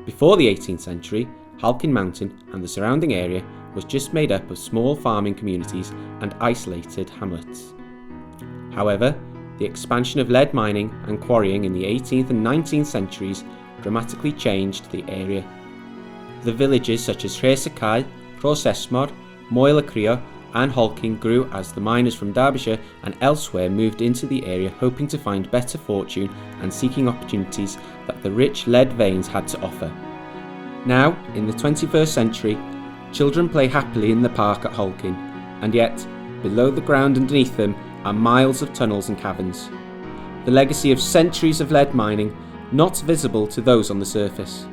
Before the 18th century, Halkyn Mountain and the surrounding area was just made up of small farming communities and isolated hamlets. However, the expansion of lead mining and quarrying in the 18th and 19th centuries dramatically changed the area. The villages such as Rhys-y-Cai, Rhos-Esmor, Moel y Crio and Halkyn grew as the miners from Derbyshire and elsewhere moved into the area, hoping to find better fortune and seeking opportunities that the rich lead veins had to offer. Now, in the 21st century, children play happily in the park at Halkyn, and yet, below the ground underneath them are miles of tunnels and caverns. The legacy of centuries of lead mining not visible to those on the surface.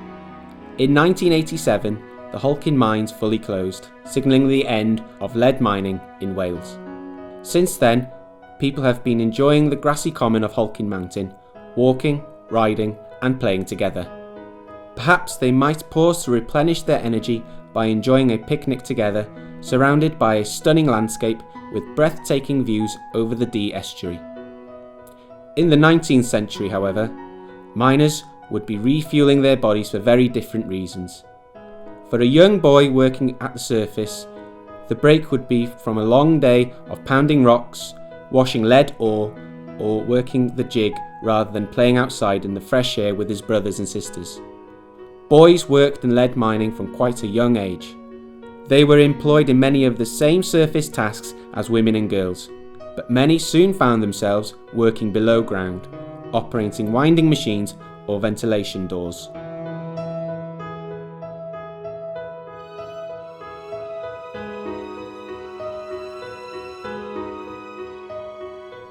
In 1987, the Halkyn mines fully closed, signalling the end of lead mining in Wales. Since then, people have been enjoying the grassy common of Halkyn Mountain, walking, riding and playing together. Perhaps they might pause to replenish their energy by enjoying a picnic together, surrounded by a stunning landscape with breathtaking views over the Dee estuary. In the 19th century, however, miners would be refueling their bodies for very different reasons. For a young boy working at the surface, the break would be from a long day of pounding rocks, washing lead ore, or working the jig rather than playing outside in the fresh air with his brothers and sisters. Boys worked in lead mining from quite a young age. They were employed in many of the same surface tasks as women and girls, but many soon found themselves working below ground, operating winding machines or ventilation doors.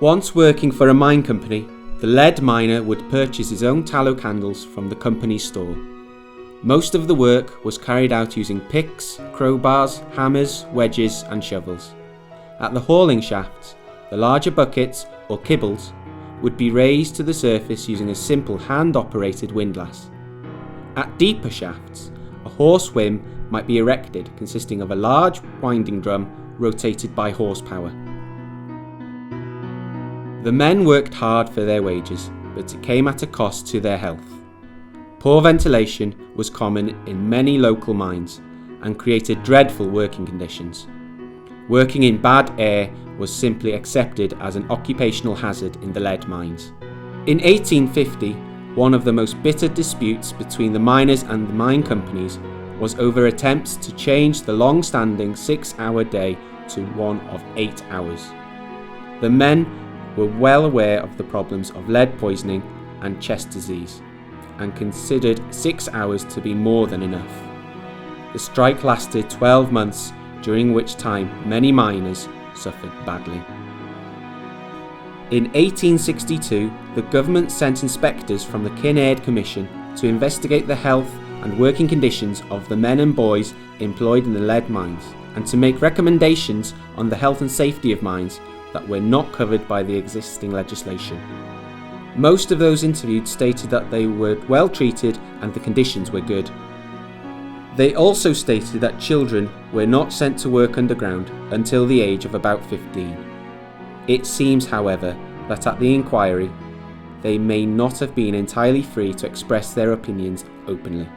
Once working for a mine company, the lead miner would purchase his own tallow candles from the company's store. Most of the work was carried out using picks, crowbars, hammers, wedges and shovels. At the hauling shafts, the larger buckets, or kibbles, would be raised to the surface using a simple hand-operated windlass. At deeper shafts, a horse whim might be erected consisting of a large winding drum rotated by horsepower. The men worked hard for their wages, but it came at a cost to their health. Poor ventilation was common in many local mines and created dreadful working conditions. Working in bad air was simply accepted as an occupational hazard in the lead mines. In 1850, one of the most bitter disputes between the miners and the mine companies was over attempts to change the long-standing 6-hour day to one of 8 hours. The men were well aware of the problems of lead poisoning and chest disease, and considered 6 hours to be more than enough. The strike lasted 12 months, during which time many miners suffered badly. In 1862, the government sent inspectors from the Kinnaird Commission to investigate the health and working conditions of the men and boys employed in the lead mines, and to make recommendations on the health and safety of mines that were not covered by the existing legislation. Most of those interviewed stated that they were well treated and the conditions were good. They also stated that children were not sent to work underground until the age of about 15. It seems, however, that at the inquiry, they may not have been entirely free to express their opinions openly.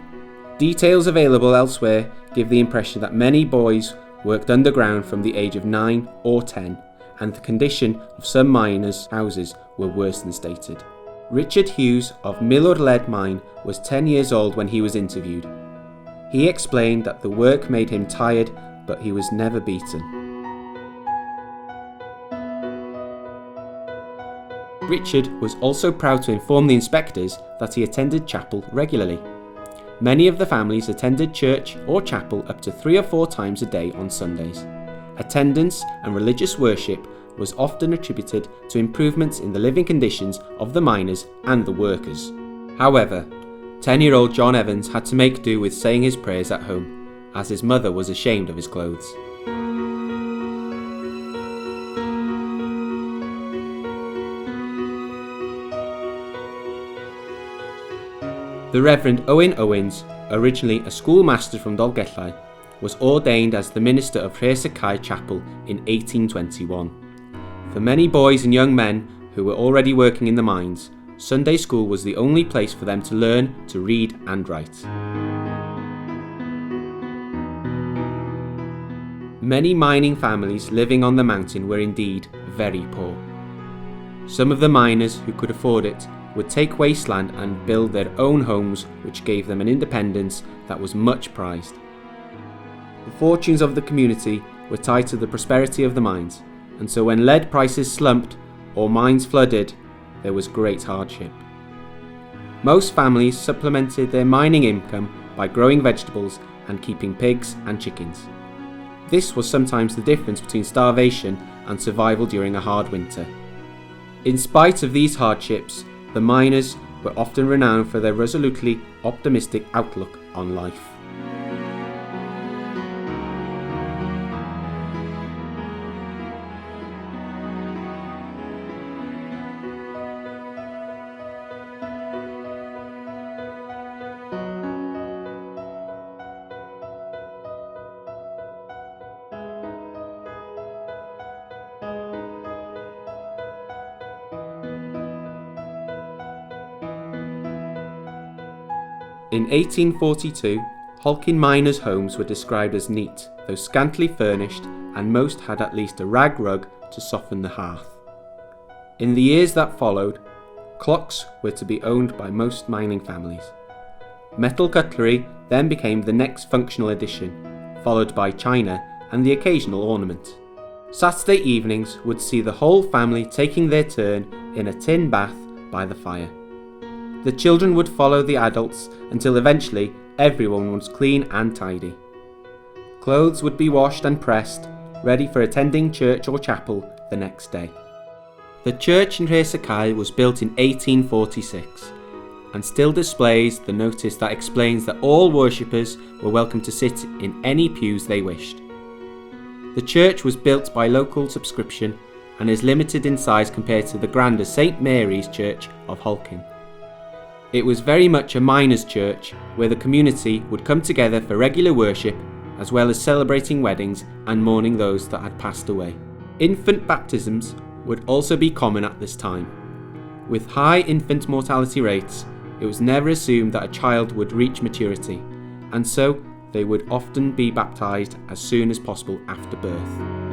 Details available elsewhere give the impression that many boys worked underground from the age of 9 or 10, and the condition of some miners' houses were worse than stated. Richard Hughes of Millward Lead Mine was 10 years old when he was interviewed. He explained that the work made him tired, but he was never beaten. Richard was also proud to inform the inspectors that he attended chapel regularly. Many of the families attended church or chapel up to 3 or 4 times a day on Sundays. Attendance and religious worship was often attributed to improvements in the living conditions of the miners and the workers. However, 10-year-old John Evans had to make do with saying his prayers at home, as his mother was ashamed of his clothes. The Reverend Owen Owens, originally a schoolmaster from Dolgellau, was ordained as the minister of Rhys-y-Cai Chapel in 1821. For many boys and young men who were already working in the mines, Sunday school was the only place for them to learn to read and write. Many mining families living on the mountain were indeed very poor. Some of the miners who could afford it would take wasteland and build their own homes, which gave them an independence that was much prized. The fortunes of the community were tied to the prosperity of the mines, and so when lead prices slumped or mines flooded, there was great hardship. Most families supplemented their mining income by growing vegetables and keeping pigs and chickens. This was sometimes the difference between starvation and survival during a hard winter. In spite of these hardships, the miners were often renowned for their resolutely optimistic outlook on life. In 1842, Halkyn miners' homes were described as neat, though scantily furnished, and most had at least a rag rug to soften the hearth. In the years that followed, clocks were to be owned by most mining families. Metal cutlery then became the next functional addition, followed by china and the occasional ornament. Saturday evenings would see the whole family taking their turn in a tin bath by the fire. The children would follow the adults until eventually everyone was clean and tidy. Clothes would be washed and pressed, ready for attending church or chapel the next day. The church in Halkyn was built in 1846 and still displays the notice that explains that all worshippers were welcome to sit in any pews they wished. The church was built by local subscription and is limited in size compared to the grander St. Mary's Church of Halkyn. It was very much a miners' church where the community would come together for regular worship as well as celebrating weddings and mourning those that had passed away. Infant baptisms would also be common at this time. With high infant mortality rates, it was never assumed that a child would reach maturity, and so they would often be baptised as soon as possible after birth.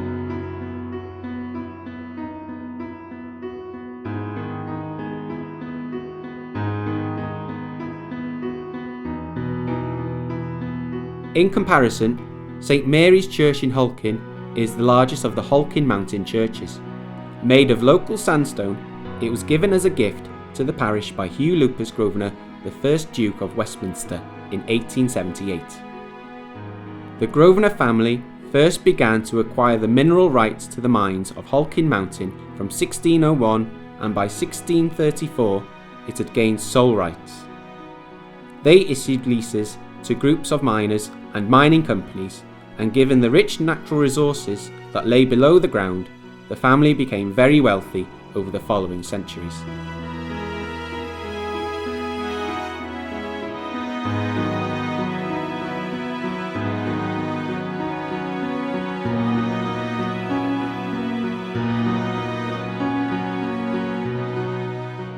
In comparison, St. Mary's Church in Halkyn is the largest of the Halkyn Mountain churches. Made of local sandstone, it was given as a gift to the parish by Hugh Lupus Grosvenor, the 1st Duke of Westminster, in 1878. The Grosvenor family first began to acquire the mineral rights to the mines of Halkyn Mountain from 1601, and by 1634 it had gained sole rights. They issued leases to groups of miners and mining companies, and given the rich natural resources that lay below the ground, the family became very wealthy over the following centuries.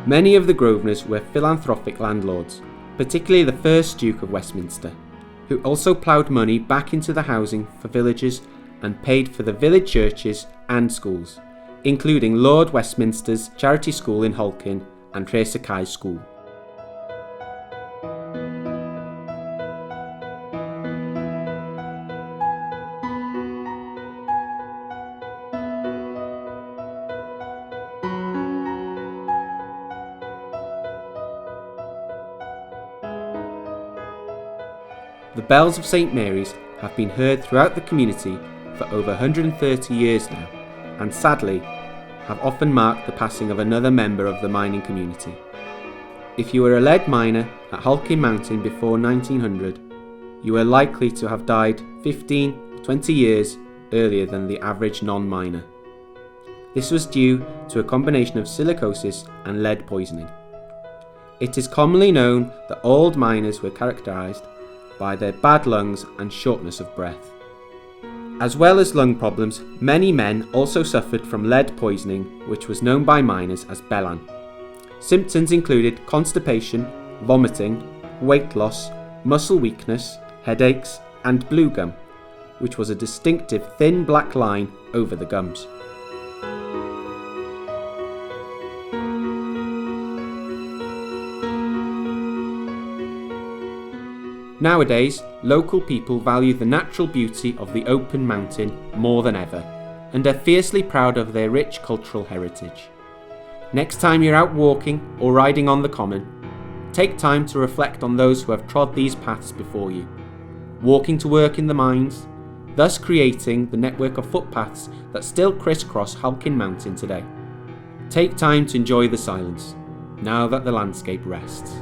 Many of the Grosvenors were philanthropic landlords, particularly the 1st Duke of Westminster, who also ploughed money back into the housing for villagers and paid for the village churches and schools, including Lord Westminster's charity school in Halkyn and Halkyn School. The bells of St. Mary's have been heard throughout the community for over 130 years now, and sadly have often marked the passing of another member of the mining community. If you were a lead miner at Halkyn Mountain before 1900, you were likely to have died 15 or 20 years earlier than the average non-miner. This was due to a combination of silicosis and lead poisoning. It is commonly known that old miners were characterised by their bad lungs and shortness of breath. As well as lung problems, many men also suffered from lead poisoning, which was known by miners as belan. Symptoms included constipation, vomiting, weight loss, muscle weakness, headaches, and blue gum, which was a distinctive thin black line over the gums. Nowadays, local people value the natural beauty of the open mountain more than ever, and are fiercely proud of their rich cultural heritage. Next time you're out walking or riding on the common, take time to reflect on those who have trod these paths before you, walking to work in the mines, thus creating the network of footpaths that still crisscross Halkyn Mountain today. Take time to enjoy the silence, now that the landscape rests.